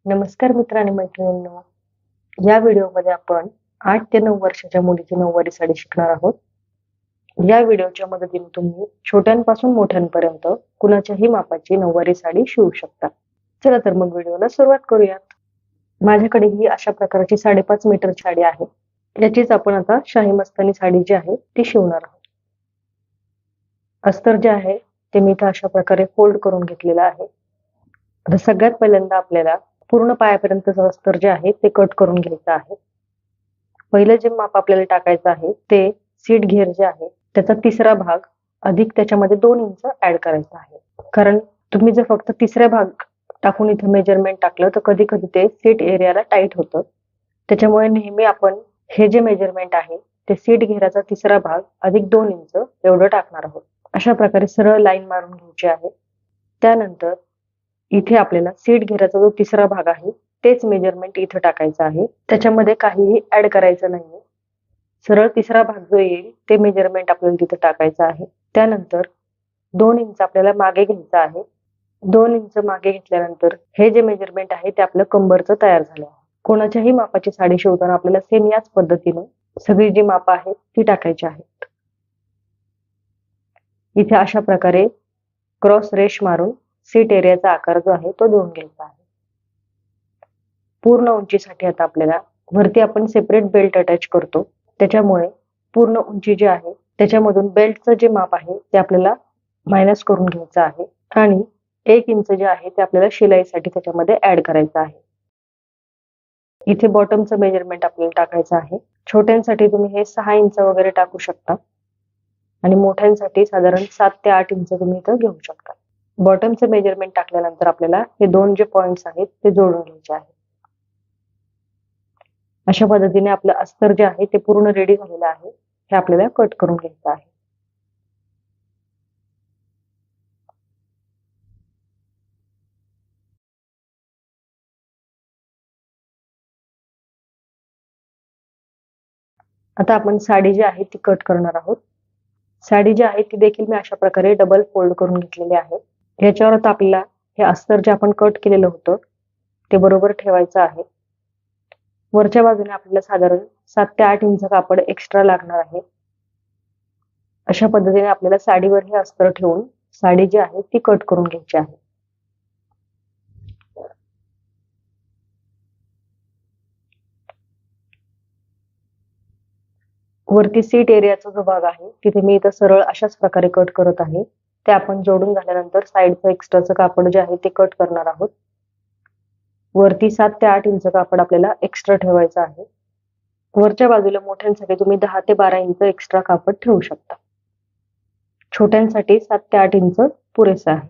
नमस्कार मित्र आणि मैत्रिणींनो. या व्हिडिओमध्ये आपण 8 ते 9 वर्षाच्या मुलीची नऊवारी साडी शिकणार आहोत. या व्हिडिओच्या मदतीने तुम्ही छोट्यांपासून मोठ्यांपर्यंत कुणाच्याही मापाची नऊवारी साडी शिवू शकता. चला तर मग व्हिडिओला सुरुवात करूयात. माझ्याकडे ही अशा प्रकारची 5.5 मीटरची साडी आहे. याचीच आपण आता शाही मस्तानी साडी जी आहे ती शिवणार आहोत. अस्तर जे आहे ते मी इथं अशा प्रकारे फोल्ड करून घेतलेलं आहे. आता सगळ्यात पहिल्यांदा आपल्याला पूर्ण पायापर्यंतचं अस्तर जे आहे ते कट करून घ्यायचं आहे. पहिलं जे माप आपल्याला टाकायचं आहे ते सीट घेर जे आहे त्याचा तिसरा भाग अधिक त्याच्यामध्ये 2 इंच ऍड करायचा आहे. कारण तुम्ही जर फक्त तिसरा भाग टाकून इथं मेजरमेंट टाकलं तर कधी कधी ते सीट एरियाला टाईट होतं. त्याच्यामुळे नेहमी आपण हे जे मेजरमेंट आहे ते सीट घेराचा तिसरा भाग अधिक 2 इंच एवढं टाकणार आहोत. अशा प्रकारे सरळ लाईन मारून घ्यायची आहे. त्यानंतर इथे आपल्याला सीट घेराचा जो तिसरा भाग आहे तेच मेजरमेंट इथं टाकायचं आहे. त्याच्यामध्ये काहीही ऍड करायचं नाहीये. सरळ तिसरा भाग जो येईल ते मेजरमेंट आपल्याला तिथं टाकायचं आहे. त्यानंतर 2 इंच आपल्याला मागे घ्यायचं आहे. 2 इंच मागे घेतल्यानंतर हे जे मेजरमेंट आहे ते आपलं कंबरचं तयार झालं आहे. कोणाच्याही मापाची साडी शिवताना आपल्याला सेम याच पद्धतीने सगळी जी मापं आहेत ती टाकायची आहेत. इथे अशा प्रकारे क्रॉस रेष मारून सीट एरियाचा आकार जो आहे तो देऊन घ्यायचा आहे. पूर्ण उंचीसाठी आता आपल्याला वरती आपण सेपरेट बेल्ट अटॅच करतो. त्याच्यामुळे पूर्ण उंची जी आहे त्याच्यामधून बेल्टचं जे माप आहे ते आपल्याला मायनस करून घ्यायचं आहे आणि 1 इंच जे आहे ते आपल्याला शिलाईसाठी त्याच्यामध्ये ऍड करायचं आहे. इथे बॉटमचं मेजरमेंट आपल्याला टाकायचं आहे. छोट्यांसाठी तुम्ही हे 6 इंच वगैरे टाकू शकता आणि मोठ्यांसाठी साधारण 7 ते 8 इंच तुम्ही इथं घेऊ शकता. बॉटमचं मेजरमेंट टाकल्यानंतर आपल्याला हे 2 जे पॉइंट्स आहेत ते जोडून घ्यायचे आहेत. अशा पद्धतीने आपलं अस्तर जे आहे ते पूर्ण रेडी झालेलं आहे. हे आपल्याला कट करून घ्यायचं आहे. आता आपण साडी जी आहे ती कट करणार आहोत. साडी जी आहे ती देखील मी अशा प्रकारे डबल फोल्ड करून घेतलेली आहे. याच्यावर आता आपल्याला हे अस्तर जे आपण कट केलेलं होतं ते बरोबर ठेवायचं आहे. वरच्या बाजूने आपल्याला साधारण 7 ते 8 इंच कापड एक्स्ट्रा लागणार आहे. अशा पद्धतीने आपल्याला साडीवर हे अस्तर ठेवून साडी जी आहे ती कट करून घ्यायची आहे. वरती सीट एरियाचा जो भाग आहे तिथे मी इथं सरळ अशाच प्रकारे कट करत आहे. ते आपण जोडून झाल्यानंतर साईडचं एक्स्ट्राचं कापड जे आहे ते कट करणार आहोत. वरती 7 ते 8 इंच कापड आपल्याला एक्स्ट्रा ठेवायचं आहे. वरच्या बाजूला मोठ्यांसाठी तुम्ही 10 ते 12 इंच एक्स्ट्रा कापड ठेवू शकता. छोट्यांसाठी 7 ते 8 इंच पुरेसं आहे.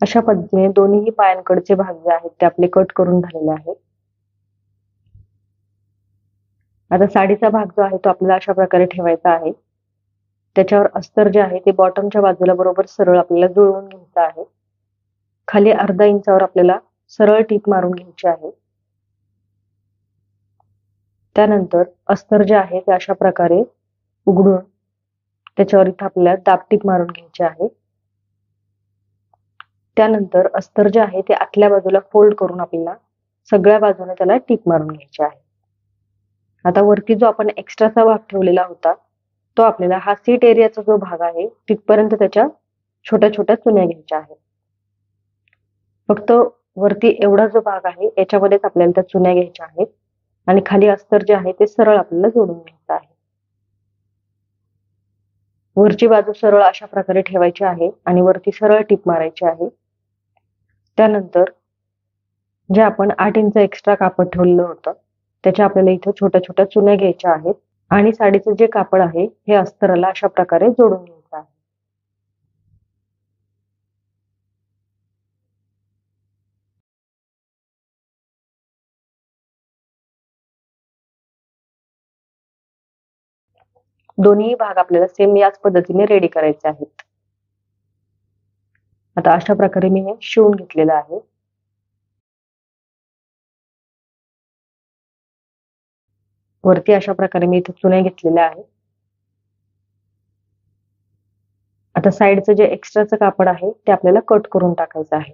अशा पद्धतीने दोन्ही पायांकडचे भाग जे आहेत ते आपले कट करून झालेले आहेत. आता साडीचा भाग जो आहे तो आपल्याला अशा प्रकारे ठेवायचा आहे. त्याच्यावर अस्तर जे आहे ते बॉटमच्या बाजूला बरोबर सरळ आपल्याला जुळवून घ्यायचं आहे. खाली अर्धा इंचावर आपल्याला सरळ टीप मारून घ्यायची आहे. त्यानंतर अस्तर जे आहे ते अशा प्रकारे उघडून त्याच्यावर इथं आपल्याला दाबटीप मारून घ्यायची आहे. त्यानंतर अस्तर जे आहे ते आतल्या बाजूला फोल्ड करून आपल्याला सगळ्या बाजूने त्याला टीप मारून घ्यायची आहे. आता वरती जो आपण एक्स्ट्राचा भाग ठेवलेला होता तो आपल्याला हा सीट एरियाचा जो भाग आहे तिथपर्यंत त्याच्या छोट्या छोट्या चुन्या घ्यायच्या आहेत. फक्त वरती एवढा जो भाग आहे याच्यामध्येच आपल्याला त्या चुन्या घ्यायच्या आहेत आणि खाली अस्तर जे आहे ते सरळ आपल्याला जोडून घ्यायचं आहे. वरची बाजू सरळ अशा प्रकारे ठेवायची आहे आणि वरती सरळ टीप मारायची आहे. त्यानंतर जे आपण 8 इंच एक्स्ट्रा कापड ठेवलेलं होतं त्याच्या आपल्याला इथं छोट्या छोट्या चुन्या घ्यायच्या आहेत आणि साडीचं जे कापड आहे हे अस्तराला अशा प्रकारे जोडून घ्यायचं आहे. दोन्ही भाग आपल्याला सेम याच पद्धतीने रेडी करायचे आहेत. आता अशा प्रकारे मी हे शिवून घेतलेलं आहे. वरती अशा प्रकारे मी इथे चुन्या घेतलेल्या आहेत. आता साईडचं जे एक्स्ट्राचं कापड आहे ते आपल्याला कट करून टाकायचं आहे.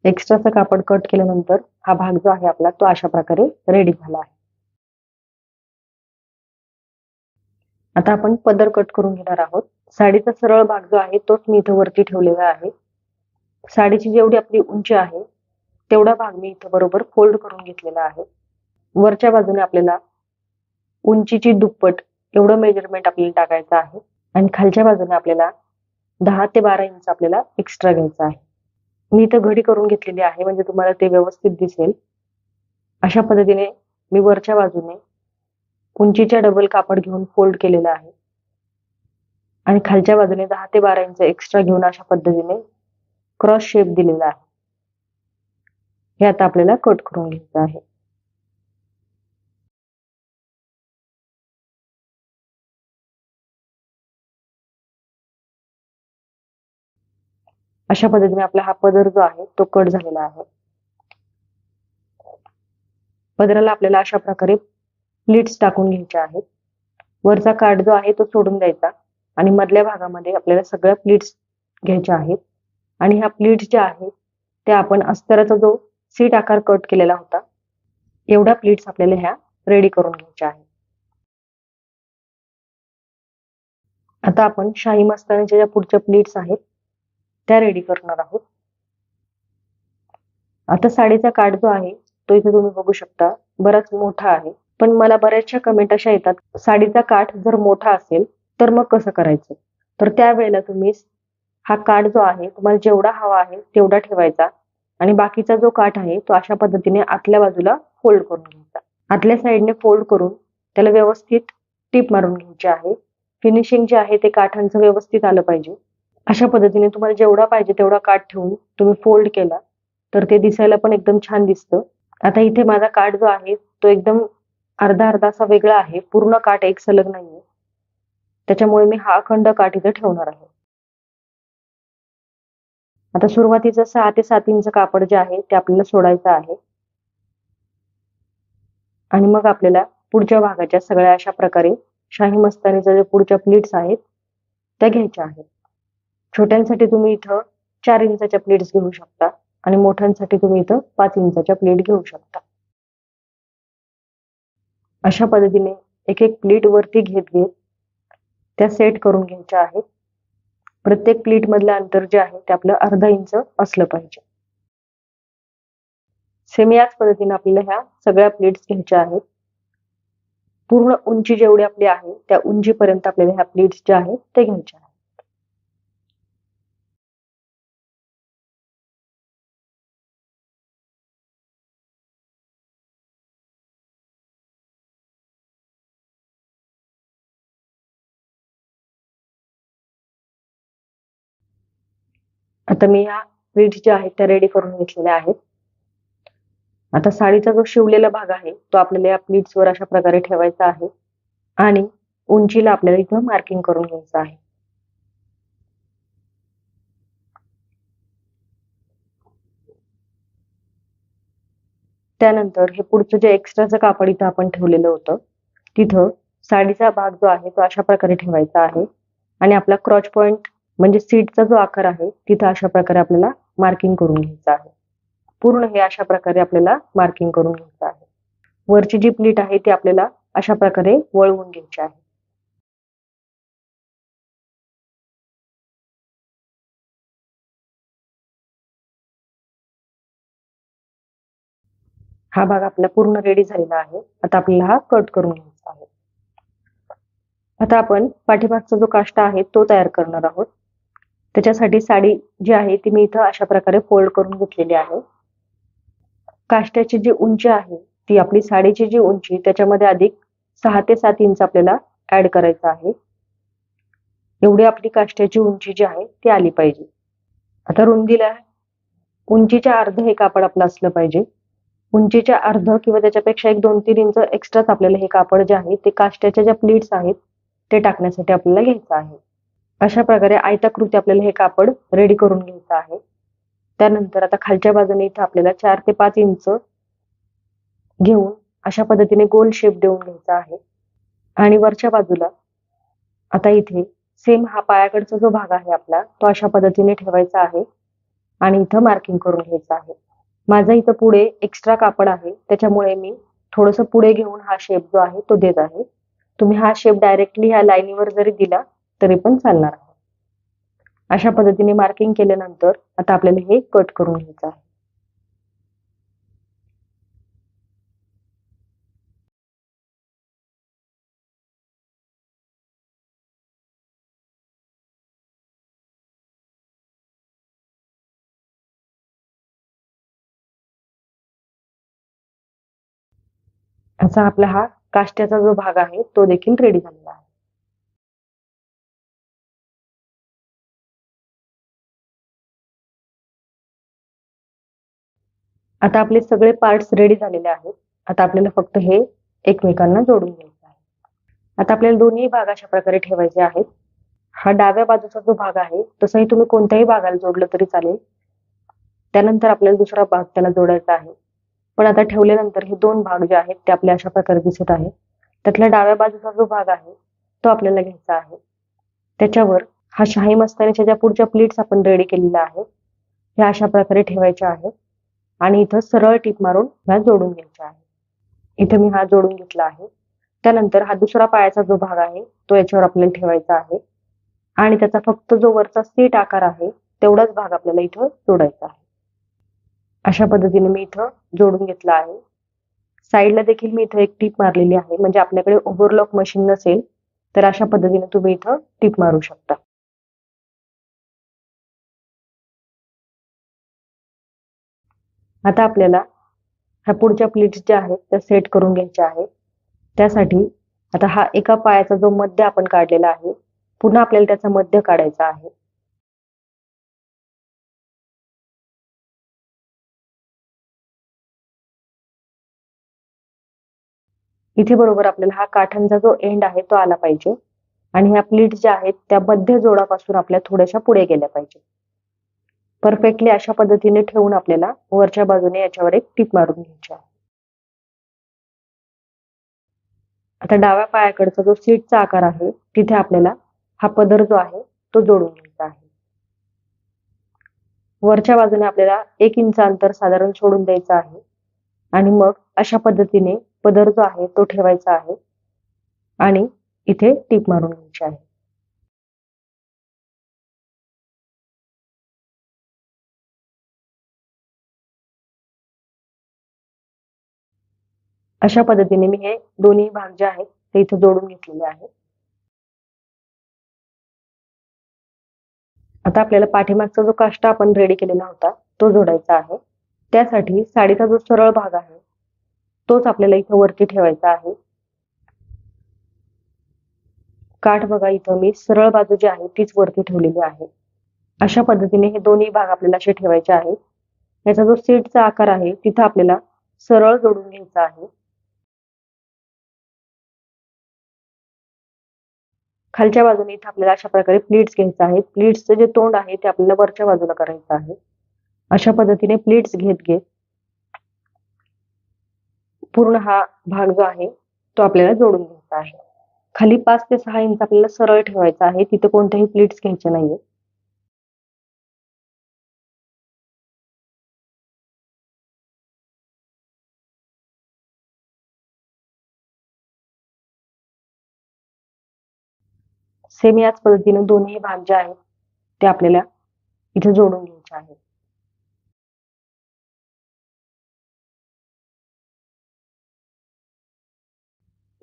एक्स्ट्राचं कापड कट केल्यानंतर हा भाग जो आहे आपला तो अशा प्रकारे रेडी झाला आहे. आता आपण पदर कट करून घेणार आहोत. साडीचा सरळ भाग जो आहे तोच मी इथे वरती ठेवलेला आहे. साडीची जेवढी आपली उंची आहे तेवढा भाग मी इथे बरोबर फोल्ड करून घेतलेला आहे. वरच्या बाजूने आपल्याला उंचीची दुप्पट एवढं मेजरमेंट आपल्याला टाकायचं आहे आणि खालच्या बाजूने आपल्याला 10 ते 12 इंच आपल्याला एक्स्ट्रा घ्यायचं आहे. मी इथं घडी करून घेतलेली आहे म्हणजे तुम्हाला ते व्यवस्थित दिसेल. अशा पद्धतीने मी वरच्या बाजूने उंचीच्या डबल कापड घेऊन फोल्ड केलेलं आहे आणि खालच्या बाजूने 10 ते 12 इंच एक्स्ट्रा घेऊन अशा पद्धतीने क्रॉस शेप दिलेला आहे. हे आता आपल्याला कट करून घ्यायचं आहे. अशा पद्धतीने आपला हा पदर जो आहे तो कट झालेला आहे. पदराला आपल्याला अशा प्रकारे प्लीट्स टाकून घ्यायच्या आहेत. वरचा काठ जो आहे तो सोडून द्यायचा आणि मधल्या भागामध्ये आपल्याला सगळ्या प्लीट्स घ्यायच्या आहेत आणि ह्या प्लीट्स ज्या आहेत त्या आपण अस्तराचा जो सीट आकार कट केलेला होता एवढ्या प्लीट्स आपल्याला ह्या रेडी करून घ्यायच्या आहेत. आता आपण शाही मस्तानीच्या ज्या पुढच्या प्लीट्स आहेत त्या रेडी करणार आहोत. आता साडीचा काठ जो आहे तो इथे तुम्ही बघू शकता बराच मोठा आहे. पण मला बऱ्याचशा कमेंट अशा येतात साडीचा काठ जर मोठा असेल तर मग कसं करायचं. तर त्यावेळेला तुम्ही हा काठ जो आहे तुम्हाला जेवढा हवा आहे तेवढा ठेवायचा आणि बाकीचा जो काठ आहे तो अशा पद्धतीने आतल्या बाजूला फोल्ड करून घ्यायचा. आतल्या साईडने फोल्ड करून त्याला व्यवस्थित टीप मारून घ्यायची आहे. फिनिशिंग जे आहे ते काठांचं व्यवस्थित आलं पाहिजे. अशा पद्धतीने तुम्हाला जेवढा पाहिजे तेवढा काठ ठेवून तुम्ही फोल्ड केला तर ते दिसायला पण एकदम छान दिसतं. आता इथे माझा काठ जो आहे तो एकदम अर्धा अर्धा असा वेगळा आहे. पूर्ण काठ एक सलग नाहीये. त्याच्यामुळे मी हा अखंड काठ इथे ठेवणार आहे. आता सुरुवातीचं 6 ते 7 इंच कापड जे आहे ते आपल्याला सोडायचं आहे आणि मग आपल्याला पुढच्या भागाच्या सगळ्या अशा प्रकारे शाही मस्तानीच्या ज्या पुढच्या प्लीट्स आहेत त्या घ्यायच्या आहेत. छोट्यांसाठी तुम्ही इथं 4 इंचाच्या प्लेट्स घेऊ शकता आणि मोठ्यांसाठी तुम्ही इथं 5 इंचाच्या प्लेट घेऊ शकता. अशा पद्धतीने एक एक प्लेट वरती घेत घेत त्या सेट करून घ्यायच्या आहेत. प्रत्येक प्लेट मधलं अंतर जे आहे ते आपलं अर्धा इंच असलं पाहिजे. सेम याच पद्धतीने आपल्याला ह्या सगळ्या प्लेट्स घ्यायच्या आहेत. पूर्ण उंची जेवढी आपली आहे त्या उंचीपर्यंत आपल्याला ह्या प्लेट्स ज्या आहेत ते घ्यायच्या आहेत. आता मी ह्या प्लेट्स ज्या आहेत त्या रेडी करून घेतलेल्या आहेत. आता साडीचा जो शिवलेला भाग आहे तो आपल्याला या प्लीट्सवर अशा प्रकारे ठेवायचा आहे आणि उंचीला आपल्याला इथं मार्किंग करून घ्यायचं आहे. त्यानंतर हे पुढचं जे एक्स्ट्राचं कापड इथं आपण ठेवलेलं होतं तिथं साडीचा भाग जो आहे तो अशा प्रकारे ठेवायचा आहे आणि आपला क्रॉच पॉइंट म्हणजे सीटचा जो आकार आहे तिथं अशा प्रकारे आपल्याला मार्किंग करून घ्यायचं आहे. पूर्ण हे अशा प्रकारे आपल्याला मार्किंग करून घ्यायचं आहे. वरची जी प्लीट आहे ती आपल्याला अशा प्रकारे वळवून घ्यायची आहे. हा भाग आपला पूर्ण रेडी झालेला आहे. आता आपल्याला हा कट करून घ्यायचा आहे. आता आपण पाठीमागचा जो काष्टा आहे तो तयार करणार आहोत. त्याच्यासाठी साडी जी आहे ती मी इथं अशा प्रकारे फोल्ड करून घेतलेली आहे. काष्ट्याची जी उंची आहे ती आपली साडीची जी उंची त्याच्यामध्ये अधिक 6 ते 7 इंच आपल्याला ऍड करायचं आहे. एवढी आपली काष्ट्याची उंची जी आहे ती आली पाहिजे. आता रुंदीला उंचीच्या अर्ध हे कापड आपलं असलं पाहिजे. उंचीच्या अर्ध किंवा त्याच्यापेक्षा 1-2-3 इंच एक्स्ट्राच आपल्याला हे कापड जे आहे ते काष्ट्याच्या ज्या प्लीट्स आहेत ते टाकण्यासाठी आपल्याला घ्यायचं आहे. अशा प्रकारे आयताकृती आपल्याला हे कापड रेडी करून घ्यायचं आहे. त्यानंतर आता खालच्या बाजूने इथं आपल्याला 4 ते 5 इंच घेऊन अशा पद्धतीने गोल शेप देऊन घ्यायचा आहे. आणि वरच्या बाजूला आता इथे सेम हा पायाकडचा जो भाग आहे आपला तो अशा पद्धतीने ठेवायचा आहे आणि इथं मार्किंग करून घ्यायचं आहे. माझा इथं पुढे एक्स्ट्रा कापड आहे, त्याच्यामुळे मी थोडंसं पुढे घेऊन हा शेप जो आहे तो देत आहे. तुम्ही हा शेप डायरेक्टली ह्या लाईनीवर जरी दिला तरी पण चालणार आहे. अशा पद्धतीने मार्किंग केल्यानंतर आता आपल्याला हे कट करून घ्यायचं आहे. असा आपला हा काष्ट्याचा जो भाग आहे तो देखील रेडी झालेला आहे. आता आपले सगळे पार्ट्स रेडी झालेले आहेत. आता आपल्याला फक्त हे एकमेकांना जोडून घ्यायचं आहे. आता आपल्याला दोन्ही भाग अशा प्रकारे ठेवायचे आहेत. हा डाव्या बाजूचा जो भाग आहे तसंही तुम्ही कोणत्याही भागाला जोडलं तरी चालेल. त्यानंतर आपल्याला दुसरा भाग त्याला जोडायचा आहे. पण आता ठेवल्यानंतर हे दोन भाग जे आहेत ते आपले अशा प्रकारे दिसत आहेत. त्यातल्या डाव्या बाजूचा जो भाग आहे तो आपल्याला घ्यायचा आहे. त्याच्यावर हा शाही मस्तानीच्या ज्या पुढच्या प्लीट्स आपण रेडी केलेल्या आहेत ह्या अशा प्रकारे ठेवायच्या आहेत आणि इथं सरळ टीप मारून ह्या जोडून घ्यायच्या आहेत. इथे मी हा जोडून घेतला आहे. त्यानंतर हा दुसरा पायाचा जो भाग आहे तो याच्यावर आपल्याला ठेवायचा आहे आणि त्याचा फक्त जो वरचा सीट आकार आहे तेवढाच भाग आपल्याला इथं जोडायचा आहे. अशा पद्धतीने मी इथं जोडून घेतला आहे. साईडला देखील मी इथं एक टीप मारलेली आहे, म्हणजे आपल्याकडे ओव्हरलॉक मशीन नसेल तर अशा पद्धतीने तुम्ही इथं टीप मारू शकता. आता आपल्याला ह्या पुढच्या प्लीट्स ज्या आहेत त्या सेट करून घ्यायच्या आहेत. त्यासाठी आता हा एका पायाचा जो मध्य आपण काढलेला आहे पुन्हा आपल्याला त्याचा मध्य काढायचा आहे. इथे बरोबर आपल्याला हा काठांचा जो एंड आहे तो आला पाहिजे आणि ह्या प्लीट्स ज्या आहेत त्या मध्य जोडापासून आपल्या थोड्याशा पुढे गेल्या पाहिजे. परफेक्टली अशा पद्धतीने ठेवून आपल्याला वरच्या बाजूने याच्यावर एक टीप मारून घ्यायची आहे. आता डाव्या पायाकडचा जो सीटचा आकार आहे तिथे आपल्याला हा पदर जो आहे तो जोडून घ्यायचा आहे. वरच्या बाजूने आपल्याला 1 इंच अंतर साधारण सोडून द्यायचं आहे आणि मग अशा पद्धतीने पदर जो आहे तो ठेवायचा आहे आणि इथे टीप मारून घ्यायची आहे. अशा पद्धतीने मी हे दोन्ही भाग जे आहेत ते इथे जोडून घेतलेले आहेत. आता आपल्याला पाठीमागचा जो काष्टा आपण रेडी केलेला होता तो जोडायचा आहे. त्यासाठी साडीचा जो सरळ भाग आहे तोच आपल्याला इथे वरती ठेवायचा आहे. काठ बघा इथं मी सरळ बाजू जी आहे तीच वरती ठेवलेली आहे. अशा पद्धतीने हे दोन्ही भाग आपल्याला असे ठेवायचे आहेत. याचा जो सीटचा आकार आहे तिथं आपल्याला सरळ जोडून घ्यायचा आहे. खालच्या बाजूने इथे आपल्याला अशा प्रकारे प्लीट्स घ्यायचं आहे. प्लीट्सचं जे तोंड आहे ते आपल्याला वरच्या बाजूला करायचं आहे. अशा पद्धतीने प्लीट्स घेत घेत पूर्ण हा भाग जो आहे तो आपल्याला जोडून घ्यायचा आहे. खाली 5 ते 6 इंच आपल्याला सरळ ठेवायचा आहे, तिथे कोणत्याही प्लीट्स घ्यायचे नाहीये. सेम याच पद्धतीने दोन्ही भाग जे आहेत ते आपल्याला इथे जोडून घ्यायचे आहेत.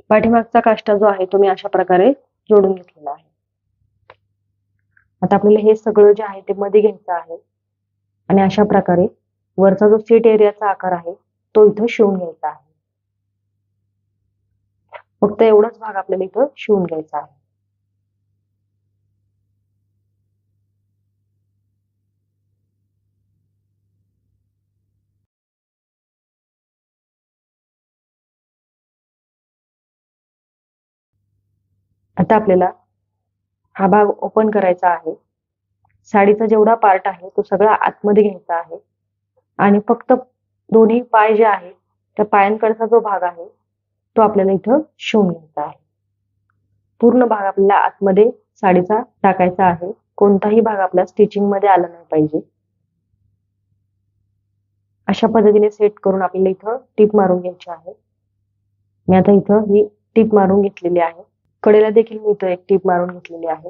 पाठीमागचा काष्टा जो आहे तो मी अशा प्रकारे जोडून घेतलेला आहे. आता आपल्याला हे सगळं जे आहे ते मध्ये घ्यायचं आहे आणि अशा प्रकारे वरचा जो सीट एरियाचा आकार आहे तो इथं शिवून घ्यायचा आहे. फक्त एवढाच भाग आपल्याला इथं शिवून घ्यायचा आहे. आता आपल्याला हा भाग ओपन करायचा आहे. साडीचा जेवढा पार्ट आहे तो सगळा आतमध्ये घ्यायचा आहे आणि फक्त दोन्ही पाय जे आहे त्या पायांकडचा जो भाग आहे तो आपल्याला इथं शिवून घ्यायचा आहे. पूर्ण भाग आपल्याला आतमध्ये साडीचा टाकायचा आहे. कोणताही भाग आपला स्टिचिंग मध्ये आला नाही पाहिजे. अशा पद्धतीने सेट करून आपल्याला इथं टीप मारून घ्यायची आहे. मी आता इथं ही टीप मारून घेतलेली आहे. कडेला देखील मी इथं एक टीप मारून घेतलेली आहे.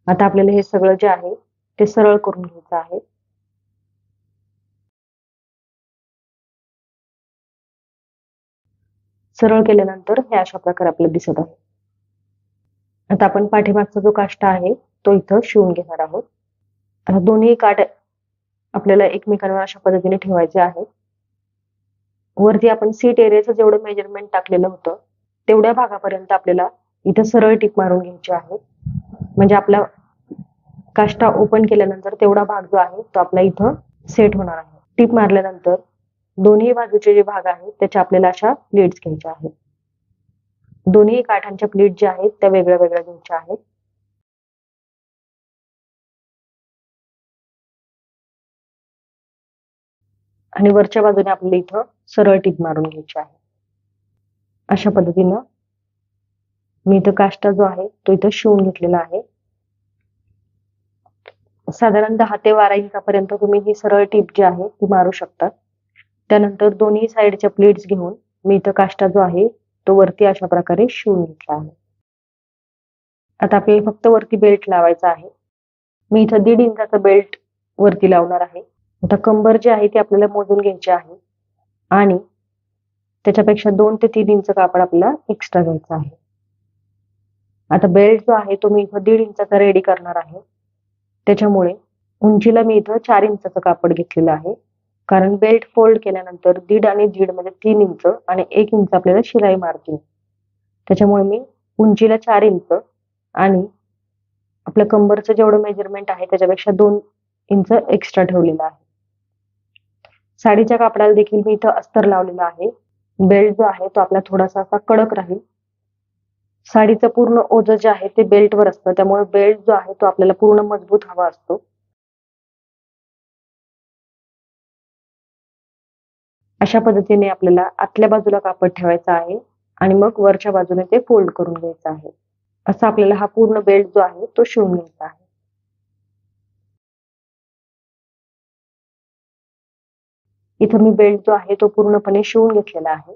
आता आपल्याला हे सगळं जे आहे ते सरळ करून घ्यायचं आहे. सरळ केल्यानंतर हे अशा प्रकारे आपल्याला दिसत आहे. आता आपण पाठीमागचा जो काष्टा आहे तो इथं शिवून घेणार आहोत. आता दोन्ही काठ आपल्याला एकमेकांवर अशा पद्धतीने ठेवायचे आहे. वरती आपण सीट एरियाचं जेवढं मेजरमेंट टाकलेलं होतं तेवढ्या भागापर्यंत आपल्याला इथं सरळ टीप मारून घ्यायची आहे. म्हणजे आपला काष्टा ओपन केल्यानंतर तेवढा भाग जो आहे तो आपला इथं सेट होणार आहे. टीप मारल्यानंतर दोन्ही बाजूचे जे भाग आहेत त्याच्या आपल्याला अशा प्लेट्स घ्यायच्या आहेत. दोन्ही काठांच्या प्लेट ज्या आहेत त्या वेगळ्या वेगळ्या घ्यायच्या आहेत. आणि वरच्या बाजूने आपल्याला इथं सरळ टीप मारून घ्यायची आहे. अशा पद्धतीनं मी इथं काष्टा जो आहे तो इथं शिवून घेतलेला आहे. साधारण 10 ते 12 इंचापर्यंत तुम्ही ही सरळ टीप जी आहे ती मारू शकता. त्यानंतर दोन्ही साईडच्या प्लेट्स घेऊन मी इथं काष्टा जो आहे तो वरती अशा प्रकारे शिवून घेतला आहे. आता आपल्याला फक्त वरती बेल्ट लावायचा आहे. मी इथं 1.5 इंचाचा बेल्ट वरती लावणार आहे. आता कंबर जी आहे ती आपल्याला मोजून घ्यायची आहे आणि त्याच्यापेक्षा 2 ते 3 इंच कापड आपल्याला एक्स्ट्रा घ्यायचं आहे. आता बेल्ट जो आहे तो मी इथं 1.5 इंचाचा रेडी करणार आहे. त्याच्यामुळे उंचीला मी इथं 4 इंचाचं कापड घेतलेलं आहे. कारण बेल्ट फोल्ड केल्यानंतर 1.5 आणि 1.5 म्हणजे 3 इंच आणि 1 इंच आपल्याला शिलाई मार्जिन. त्याच्यामुळे मी उंचीला 4 इंच आणि आपल्या कंबरचं जेवढं मेजरमेंट आहे त्याच्यापेक्षा 2 इंच एक्स्ट्रा ठेवलेलं आहे. साडीच्या कापडाला देखील मी इथं अस्तर लावलेला आहे. बेल्ट जो आहे तो आपला थोडासा असा कडक राहील. साडीचं पूर्ण ओझं जे आहे ते बेल्टवर असतं, त्यामुळे बेल्ट जो आहे तो आपल्याला पूर्ण मजबूत हवा असतो. अशा पद्धतीने आपल्याला आतल्या बाजूला कापड ठेवायचं आहे आणि मग वरच्या बाजूने ते फोल्ड करून घ्यायचं आहे. असा आपल्याला हा पूर्ण बेल्ट जो आहे तो शिवून घ्यायचा आहे. इथं मी बेल्ट जो आहे तो पूर्णपणे शिवून घेतलेला आहे.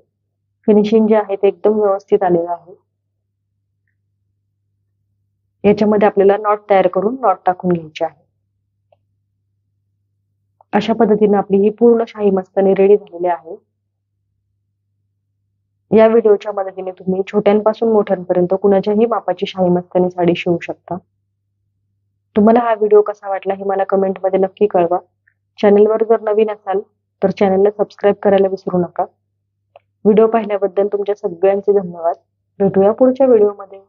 फिनिशिंग जे आहे ते एकदम व्यवस्थित आलेलं आहे. याच्यामध्ये आपल्याला नॉट तयार करून नॉट टाकून घ्यायचे आहे. अशा पद्धतीने आपली ही पूर्ण शाही मस्तानी रेडी झालेली आहे. या व्हिडिओच्या मदतीने तुम्ही छोट्यांपासून मोठ्यांपर्यंत कुणाच्याही मापाची शाही मस्तानी साडी शिवू शकता. तुम्हाला हा व्हिडिओ कसा वाटला हे मला कमेंटमध्ये नक्की कळवा. चॅनलवर जर नवीन असाल तर चॅनलला सबस्क्राईब करायला विसरू नका. व्हिडिओ पाहिल्याबद्दल तुमच्या सगळ्यांचे धन्यवाद. भेटूया पुढच्या व्हिडिओमध्ये.